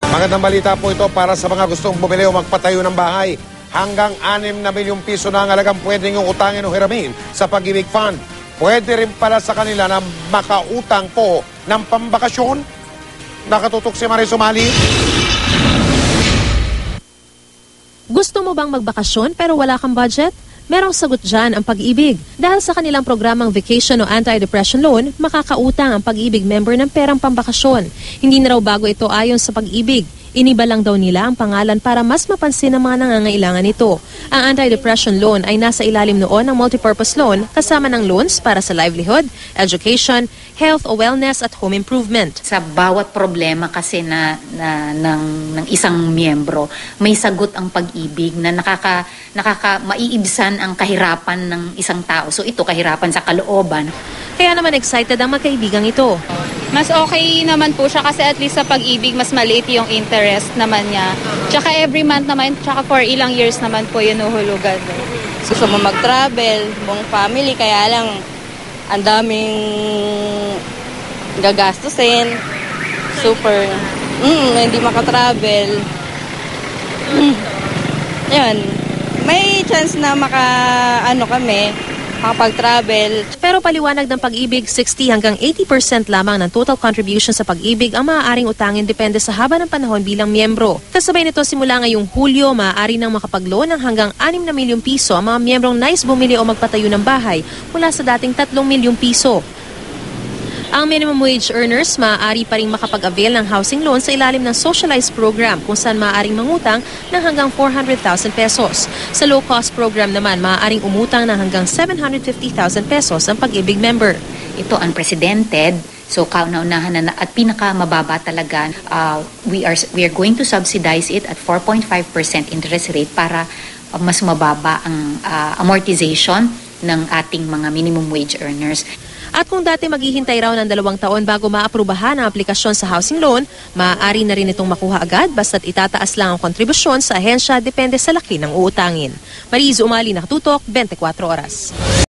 Magandang balita po ito para sa mga gustong bumili o magpatayo ng bahay. Hanggang 6 na milyong piso na ang halagang pwedeng yung utangin o hiramin sa Pag-ibig Fund. Pwede rin pala sa kanila na makautang po ng pambakasyon. Nakatutok si Marie Sumali. Gusto mo bang magbakasyon pero wala kang budget? Merong sagot dyan ang Pag-ibig. Dahil sa kanilang programang Vacation o Anti-Depression Loan, makakautang ang Pag-ibig member ng perang pambakasyon. Hindi na raw bago ito ayon sa Pag-ibig. Iniba lang daw nila ang pangalan para mas mapansin ang mga nangangailangan nito. Ang anti-depression loan ay nasa ilalim noon ng multipurpose loan kasama ng loans para sa livelihood, education, health o wellness at home improvement. Sa bawat problema kasi ng isang miyembro, may sagot ang Pag-ibig na maiibsan ang kahirapan ng isang tao. So ito, kahirapan sa kalooban. Kaya naman excited ang magkaibigang ito. Mas okay naman po siya kasi at least sa Pag-ibig mas maliit yung interest naman niya. Tsaka every month naman, tsaka for ilang years naman po yun uhulugan. Gusto mo mag-travel, buong family, kaya lang ang daming gagastusin. Super, hindi makatravel. Yun, may chance na makapag-travel. Pero paliwanag ng Pag-ibig, 60 hanggang 80% lamang ng total contribution sa Pag-ibig ang maaaring utangin depende sa haba ng panahon bilang miyembro. Kasabay nito simula ngayong Hulyo, maaari nang makapag-loan ng hanggang 6 na milyong piso ang mga miyembrong nais bumili o magpatayo ng bahay mula sa dating 3 milyong piso. Ang minimum wage earners maaari pa rin makapag-avail ng housing loan sa ilalim ng socialized program kung saan maaaring mangutang ng hanggang 400,000 pesos. Sa low-cost program naman, maaaring umutang ng hanggang 750,000 pesos ang Pag-ibig member. Ito unprecedented. So kauna-unahan na at pinakamababa talaga, we are going to subsidize it at 4.5% interest rate para mas mababa ang amortization ng ating mga minimum wage earners. At kung dati maghihintay raw ng 2 taon bago maaprubahan ang aplikasyon sa housing loan, maaari na rin itong makuha agad basta't itataas lang ang kontribusyon sa ahensya depende sa laki ng uutangin. Marizu Umali, Nakatutok, 24 Oras.